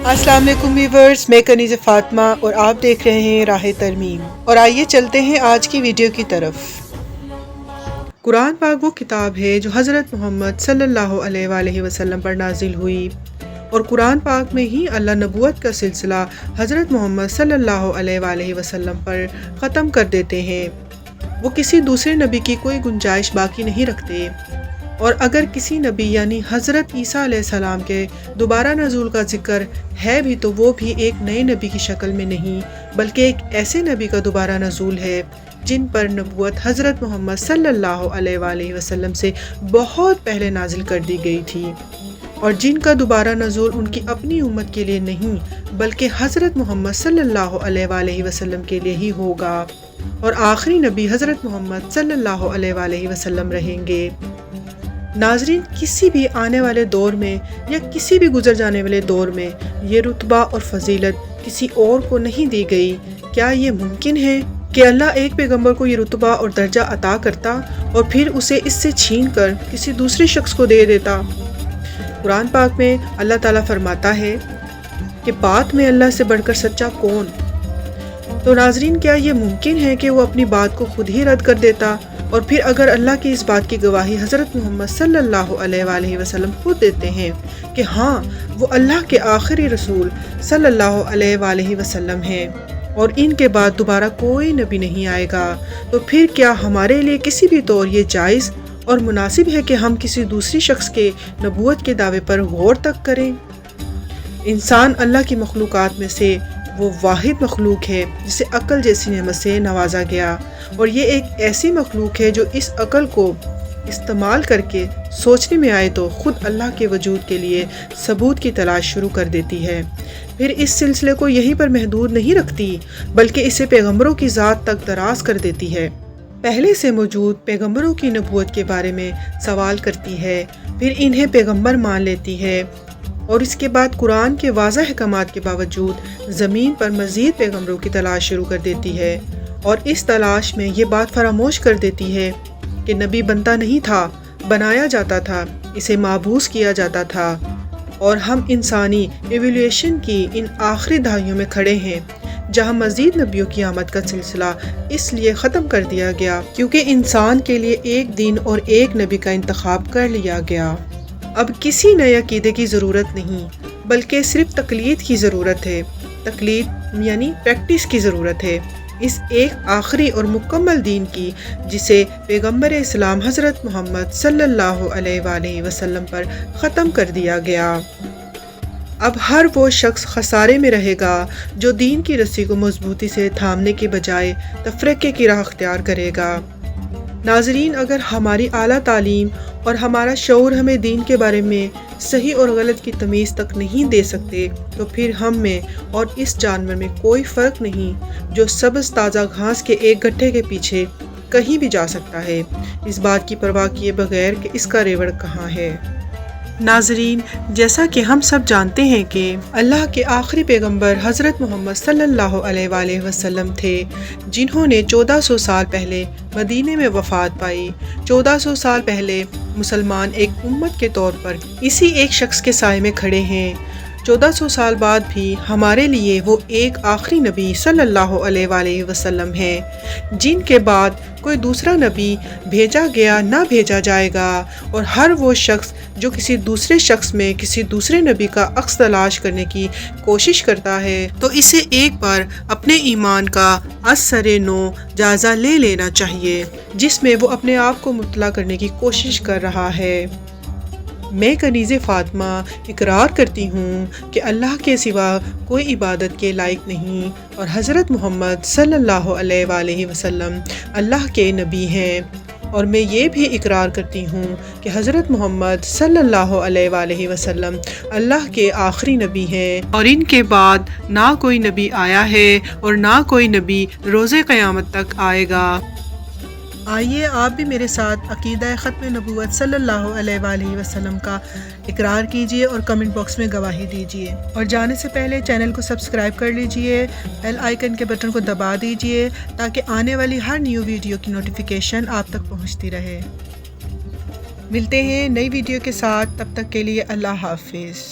السلام علیکم ویورز، میں کنیز فاطمہ اور آپ دیکھ رہے ہیں راہ ترمیم۔ اور آئیے چلتے ہیں آج کی ویڈیو کی طرف۔ قرآن پاک وہ کتاب ہے جو حضرت محمد صلی اللہ علیہ وآلہ وسلم پر نازل ہوئی، اور قرآن پاک میں ہی اللہ نبوت کا سلسلہ حضرت محمد صلی اللہ علیہ وآلہ وسلم پر ختم کر دیتے ہیں۔ وہ کسی دوسرے نبی کی کوئی گنجائش باقی نہیں رکھتے، اور اگر کسی نبی یعنی حضرت عیسیٰ علیہ السلام کے دوبارہ نزول کا ذکر ہے بھی تو وہ بھی ایک نئے نبی کی شکل میں نہیں، بلکہ ایک ایسے نبی کا دوبارہ نزول ہے جن پر نبوت حضرت محمد صلی اللہ علیہ وآلہ وسلم سے بہت پہلے نازل کر دی گئی تھی، اور جن کا دوبارہ نزول ان کی اپنی امت کے لیے نہیں بلکہ حضرت محمد صلی اللہ علیہ وآلہ وسلم کے لیے ہی ہوگا، اور آخری نبی حضرت محمد صلی اللہ علیہ وآلہ وسلم رہیں گے۔ ناظرین، کسی بھی آنے والے دور میں یا کسی بھی گزر جانے والے دور میں یہ رتبہ اور فضیلت کسی اور کو نہیں دی گئی۔ کیا یہ ممکن ہے کہ اللہ ایک پیغمبر کو یہ رتبہ اور درجہ عطا کرتا اور پھر اسے اس سے چھین کر کسی دوسرے شخص کو دے دیتا؟ قرآن پاک میں اللہ تعالیٰ فرماتا ہے کہ بات میں اللہ سے بڑھ کر سچا کون؟ تو ناظرین، کیا یہ ممکن ہے کہ وہ اپنی بات کو خود ہی رد کر دیتا؟ اور پھر اگر اللہ کی اس بات کی گواہی حضرت محمد صلی اللہ علیہ وآلہ وسلم خود دیتے ہیں کہ ہاں وہ اللہ کے آخری رسول صلی اللہ علیہ وآلہ وسلم ہیں اور ان کے بعد دوبارہ کوئی نبی نہیں آئے گا، تو پھر کیا ہمارے لیے کسی بھی طور یہ جائز اور مناسب ہے کہ ہم کسی دوسری شخص کے نبوت کے دعوے پر غور تک کریں؟ انسان اللہ کی مخلوقات میں سے وہ واحد مخلوق ہے جسے عقل جیسی نعمت سے نوازا گیا، اور یہ ایک ایسی مخلوق ہے جو اس عقل کو استعمال کر کے سوچنے میں آئے تو خود اللہ کے وجود کے لیے ثبوت کی تلاش شروع کر دیتی ہے، پھر اس سلسلے کو یہیں پر محدود نہیں رکھتی بلکہ اسے پیغمبروں کی ذات تک دراز کر دیتی ہے، پہلے سے موجود پیغمبروں کی نبوت کے بارے میں سوال کرتی ہے، پھر انہیں پیغمبر مان لیتی ہے، اور اس کے بعد قرآن کے واضح احکامات کے باوجود زمین پر مزید پیغمبروں کی تلاش شروع کر دیتی ہے، اور اس تلاش میں یہ بات فراموش کر دیتی ہے کہ نبی بنتا نہیں تھا، بنایا جاتا تھا، اسے معبوس کیا جاتا تھا، اور ہم انسانی ایولیوشن کی ان آخری دہائیوں میں کھڑے ہیں جہاں مزید نبیوں کی آمد کا سلسلہ اس لیے ختم کر دیا گیا کیونکہ انسان کے لیے ایک دین اور ایک نبی کا انتخاب کر لیا گیا۔ اب کسی نئے عقیدے کی ضرورت نہیں بلکہ صرف تقلید کی ضرورت ہے، تقلید یعنی پریکٹس کی ضرورت ہے اس ایک آخری اور مکمل دین کی جسے پیغمبر اسلام حضرت محمد صلی اللہ علیہ وآلہ وسلم پر ختم کر دیا گیا۔ اب ہر وہ شخص خسارے میں رہے گا جو دین کی رسی کو مضبوطی سے تھامنے کے بجائے تفرقے کی راہ اختیار کرے گا۔ ناظرین، اگر ہماری اعلیٰ تعلیم اور ہمارا شعور ہمیں دین کے بارے میں صحیح اور غلط کی تمیز تک نہیں دے سکتے تو پھر ہم میں اور اس جانور میں کوئی فرق نہیں جو سبز تازہ گھاس کے ایک گٹھے کے پیچھے کہیں بھی جا سکتا ہے، اس بات کی پرواہ کیے بغیر کہ اس کا ریوڑ کہاں ہے۔ ناظرین، جیسا کہ ہم سب جانتے ہیں کہ اللہ کے آخری پیغمبر حضرت محمد صلی اللہ علیہ وآلہ وسلم تھے جنہوں نے 1400 سال پہلے مدینے میں وفات پائی۔ 1400 سال پہلے مسلمان ایک امت کے طور پر اسی ایک شخص کے سائے میں کھڑے ہیں۔ 1400 سال بعد بھی ہمارے لیے وہ ایک آخری نبی صلی اللہ علیہ وآلہ وسلم ہیں جن کے بعد کوئی دوسرا نبی بھیجا گیا نہ بھیجا جائے گا، اور ہر وہ شخص جو کسی دوسرے شخص میں کسی دوسرے نبی کا عکس تلاش کرنے کی کوشش کرتا ہے تو اسے ایک بار اپنے ایمان کا از سر نو جائزہ لے لینا چاہیے جس میں وہ اپنے آپ کو مطلع کرنے کی کوشش کر رہا ہے۔ میں کنیز فاطمہ اقرار کرتی ہوں کہ اللہ کے سوا کوئی عبادت کے لائق نہیں، اور حضرت محمد صلی اللہ علیہ وآلہ وسلم اللہ کے نبی ہیں، اور میں یہ بھی اقرار کرتی ہوں کہ حضرت محمد صلی اللہ علیہ وآلہ وسلم اللہ کے آخری نبی ہیں، اور ان کے بعد نہ کوئی نبی آیا ہے اور نہ کوئی نبی روز قیامت تک آئے گا۔ آئیے آپ بھی میرے ساتھ عقیدہ ختم نبوت صلی اللہ علیہ وآلہ وسلم کا اقرار کیجئے اور کمنٹ باکس میں گواہی دیجئے، اور جانے سے پہلے چینل کو سبسکرائب کر لیجئے، بیل آئیکن کے بٹن کو دبا دیجئے تاکہ آنے والی ہر نیو ویڈیو کی نوٹیفیکیشن آپ تک پہنچتی رہے۔ ملتے ہیں نئی ویڈیو کے ساتھ، تب تک کے لیے اللہ حافظ۔